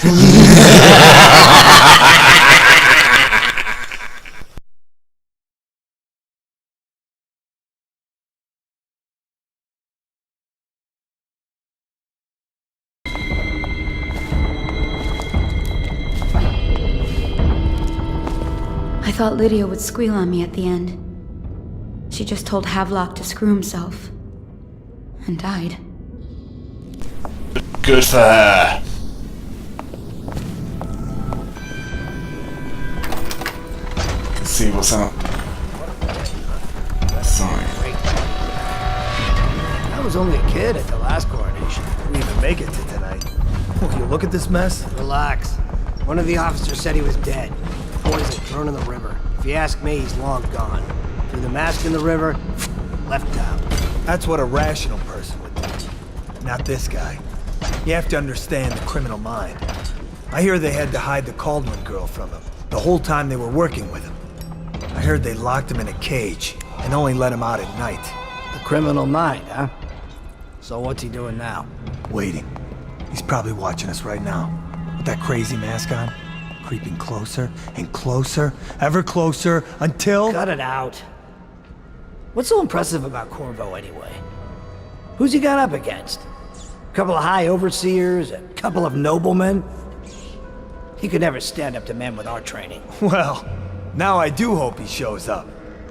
I thought Lydia would squeal on me at the end. She just told Havelock to screw himself. And died. Good for her. Let's see what's up. Sorry. I was only a kid at the last coronation. We even make it to tonight. Will you look at this mess? Relax. One of the officers said he was dead. Poison thrown in the river. If you ask me, he's long gone. Threw the mask in the river, left town. That's what a rational person would do. Not this guy. You have to understand the criminal mind. I hear they had to hide the Caldwell girl from him, the whole time they were working with him. I heard they locked him in a cage, and only let him out at night. The criminal mind, huh? So what's he doing now? Waiting. He's probably watching us right now. With that crazy mask on. Creeping closer and closer, ever closer, until... Cut it out. What's so impressive about Corvo, anyway? Who's he got up against? A couple of high overseers, a couple of noblemen? He could never stand up to men with our training. Well, now I do hope he shows up.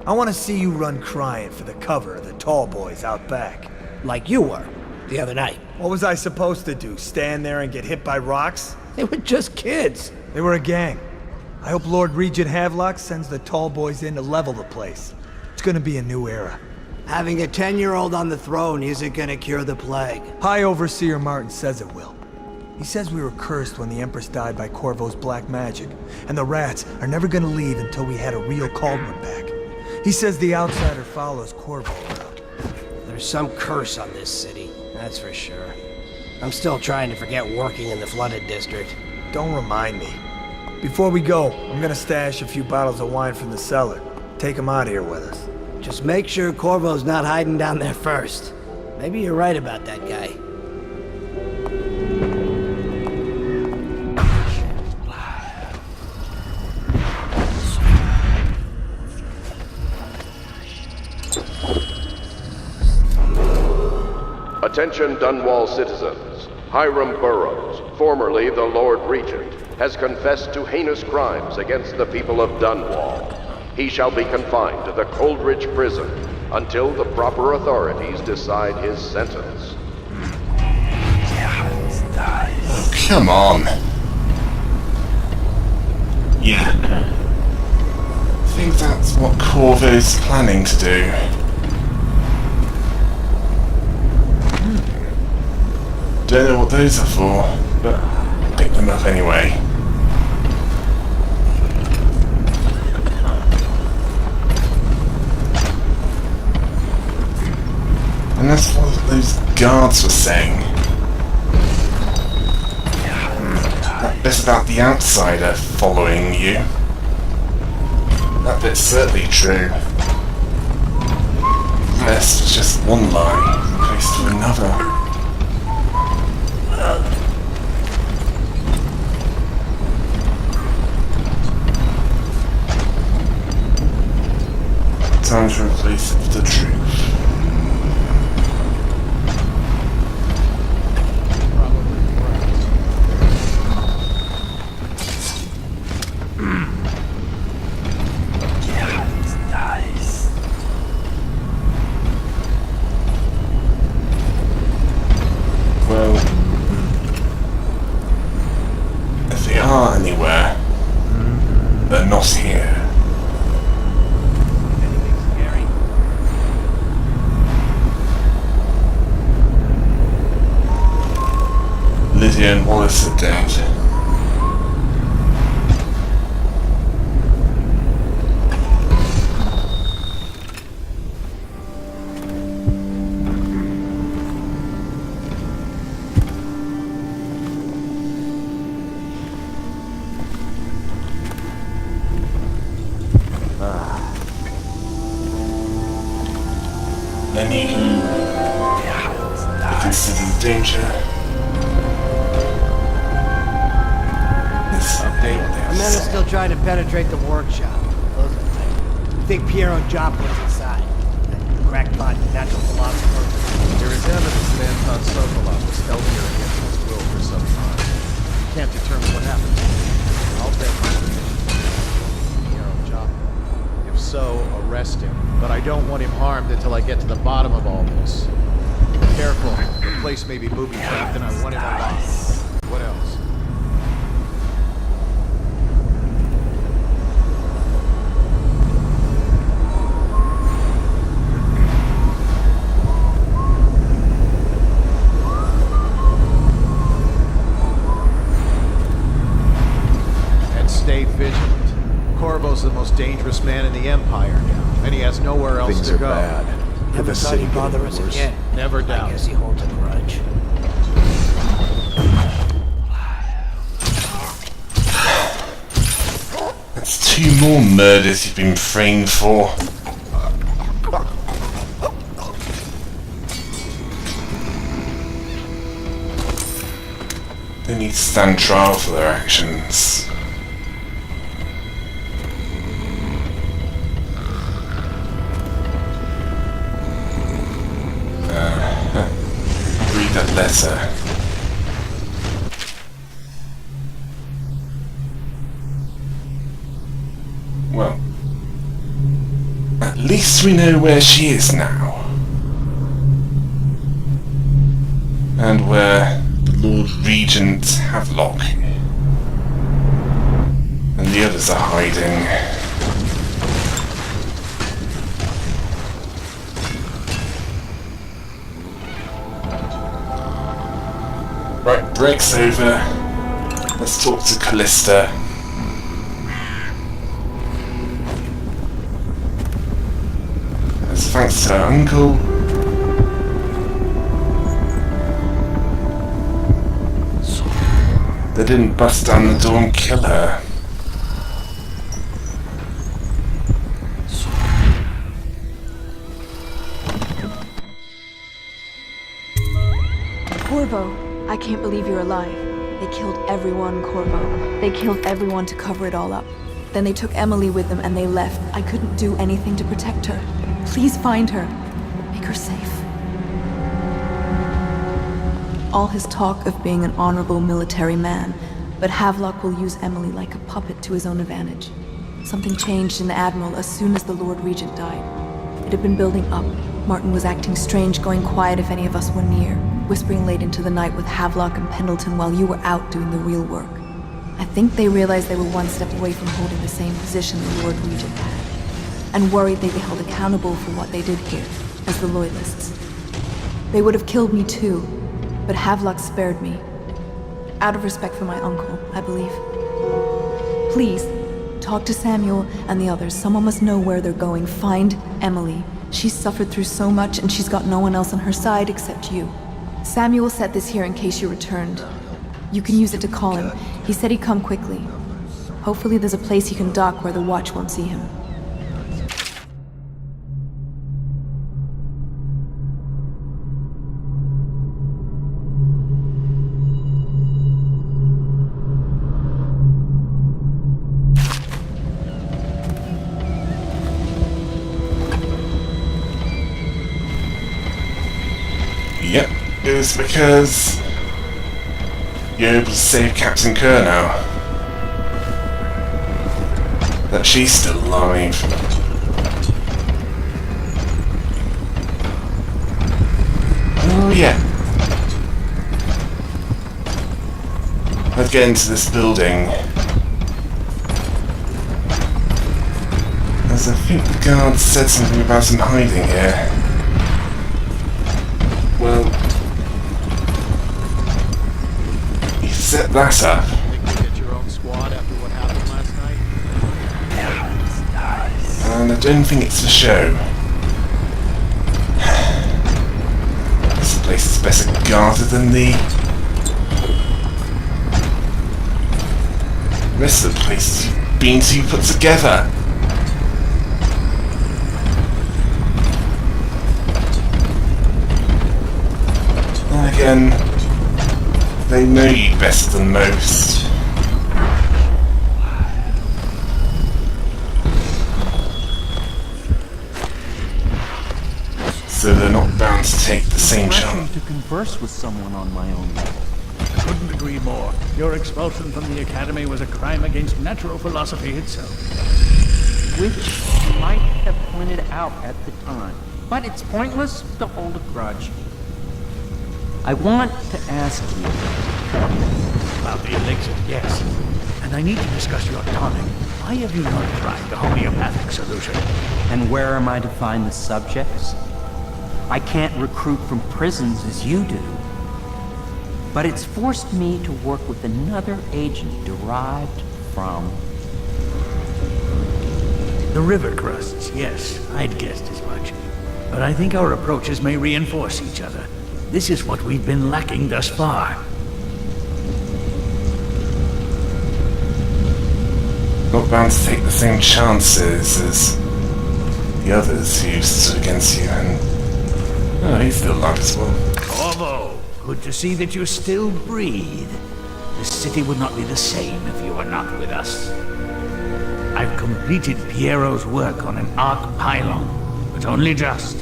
I want to see you run crying for the cover of the tall boys out back. Like you were, the other night. What was I supposed to do, stand there and get hit by rocks? They were just kids. They were a gang. I hope Lord Regent Havelock sends the tall boys in to level the place. It's gonna be a new era. Having a 10-year-old on the throne isn't gonna cure the plague. High Overseer Martin says it will. He says we were cursed when the Empress died by Corvo's black magic, and the rats are never gonna leave until we had a real Caldwell back. He says the outsider follows Corvo around. There's some curse on this city, that's for sure. I'm still trying to forget working in the flooded district. Don't remind me. Before we go, I'm gonna stash a few bottles of wine from the cellar. Take them out of here with us. Just make sure Corvo's not hiding down there first. Maybe you're right about that guy. Attention Dunwall citizens. Hiram Burroughs, formerly the Lord Regent, has confessed to heinous crimes against the people of Dunwall. He shall be confined to the Coldridge prison until the proper authorities decide his sentence. Oh, come on. Yeah. I think that's what Corvo's planning to do. Don't know what those are for, but I'll pick them up anyway. And that's what those guards were saying. That bit about the outsider following you. That bit's certainly true. The rest was just one lie, opposed to another. Time to replace it with the truth. Well, if they are anywhere, they're not here. Lydia and Wallace are dead. Any who are considered danger. still trying to penetrate the workshop. Those are right. You think Piero Joplin's inside? That crackpot natural philosopher? There is evidence that Anton Sokolov was held here against his will for some time. You can't determine what happened. I'll bet my Piero Joplin. If so, arrest him. But I don't want him harmed until I get to the bottom of all this. Careful, the place may be booby-trapped and I want him alive. What else? Stay vigilant. Corvo's the most dangerous man in the Empire now, and he has nowhere else Things to are go. bad. Never thought he'd bother us again. Never doubt. I guess he holds a grudge. That's 2 more murders you've been framed for. They need to stand trial for their actions. Read that letter. Well, at least we know where she is now. And where the Lord Regent Havelock and the others are hiding. Right, break's over. Let's talk to Callista. As thanks to her uncle, they didn't bust down the door and kill her. Corvo, I can't believe you're alive. They killed everyone, Corvo. They killed everyone to cover it all up. Then they took Emily with them and they left. I couldn't do anything to protect her. Please find her. Make her safe. All his talk of being an honorable military man, but Havelock will use Emily like a puppet to his own advantage. Something changed in the Admiral as soon as the Lord Regent died. It had been building up. Martin was acting strange, going quiet if any of us were near, whispering late into the night with Havelock and Pendleton while you were out doing the real work. I think they realized they were one step away from holding the same position the Lord Regent had, and worried they'd be held accountable for what they did here, as the Loyalists. They would have killed me too, but Havelock spared me. Out of respect for my uncle, I believe. Please, talk to Samuel and the others. Someone must know where they're going. Find Emily. She's suffered through so much and she's got no one else on her side except you. Samuel set this here in case you returned. You can use it to call him. He said he'd come quickly. Hopefully there's a place he can dock where the watch won't see him. Yep, it was because you're able to save Captain Kerr now. That she's still alive. Oh yeah. Let's get into this building. As I think the guard said something about him hiding here. Well, you set that up. Think you get your own squad after what happened last night? And I don't think it's for show. This place is better guarded than the rest of the places you've been to put together. And again, they know you better than most. So they're not bound to take the same Refreshing chance. to converse with someone on my own level. Couldn't agree more. Your expulsion from the Academy was a crime against natural philosophy itself. Which you might have pointed out at the time. But it's pointless to hold a grudge. I want to ask you About the elixir, yes. And I need to discuss your tonic. Why have you not tried the homeopathic solution? and where am I to find the subjects? I can't recruit from prisons as you do. But it's forced me to work with another agent derived from... The river crusts, yes. I'd guessed as much. But I think our approaches may reinforce each other. This is what we've been lacking thus far. Not bound to take the same chances as the others who stood against you, and he's still alive as well. Corvo, good to see that you still breathe. The city would not be the same if you were not with us. I've completed Piero's work on an arc pylon, but only just.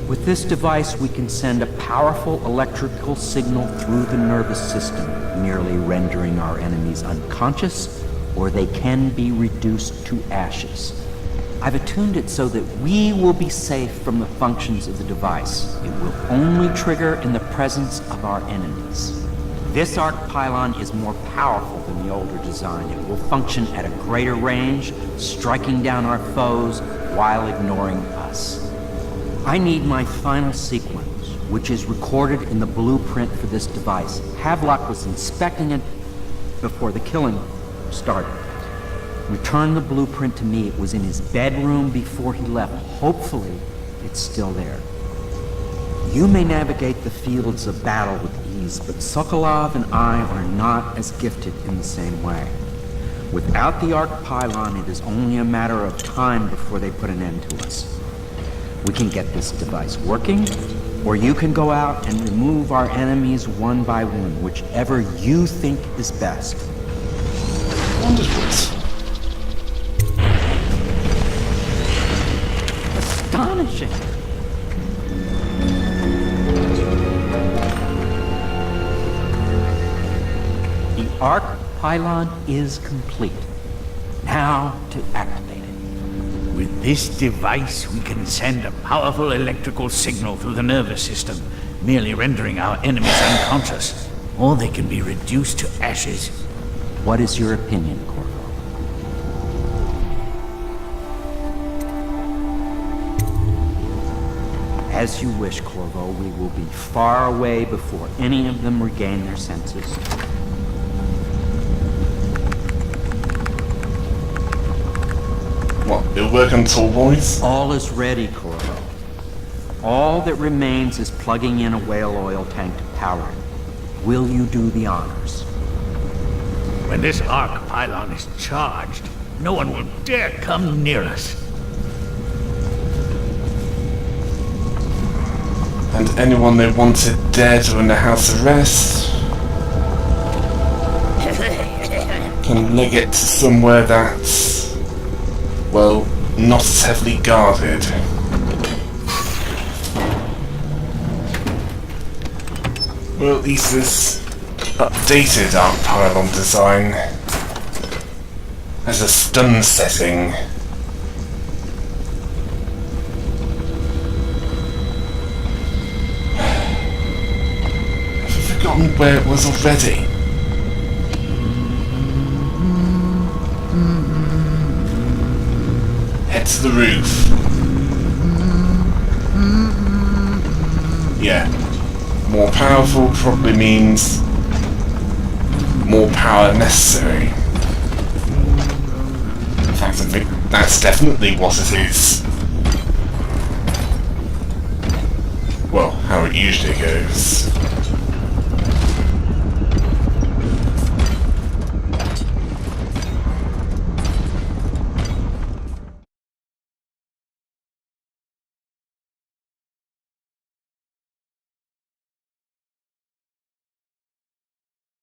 With this device, we can send a powerful electrical signal through the nervous system, merely rendering our enemies unconscious, or they can be reduced to ashes. I've attuned it so that we will be safe from the functions of the device. It will only trigger in the presence of our enemies. This arc pylon is more powerful than the older design. It will function at a greater range, striking down our foes while ignoring us. I need my final sequence, which is recorded in the blueprint for this device. Havelock was inspecting it before the killing started. Return the blueprint to me. It was in his bedroom before he left. Hopefully, it's still there. You may navigate the fields of battle with ease, but Sokolov and I are not as gifted in the same way. Without the arc pylon, it is only a matter of time before they put an end to us. We can get this device working, or you can go out and remove our enemies one by one, whichever you think is best. Wonderful. Astonishing! The arc pylon is complete. Now to activate it. With this device, we can send a powerful electrical signal through the nervous system, merely rendering our enemies unconscious, or they can be reduced to ashes. What is your opinion, Corvo? As you wish, Corvo. We will be far away before any of them regain their senses. What, it'll work on tall boys? All is ready, Corvo. All that remains is plugging in a whale oil tank to power it. Will you do the honors? When this arc pylon is charged, no one will dare come near us. And anyone they wanted dead or in a house arrest can leg it to somewhere that's, well, not as heavily guarded. Well, at least this updated arc pylon design has a stun setting. I've forgotten where it was already. Head to the roof. Yeah. More powerful probably means more power necessary. In fact, I think that's definitely what it is. Well, how it usually goes.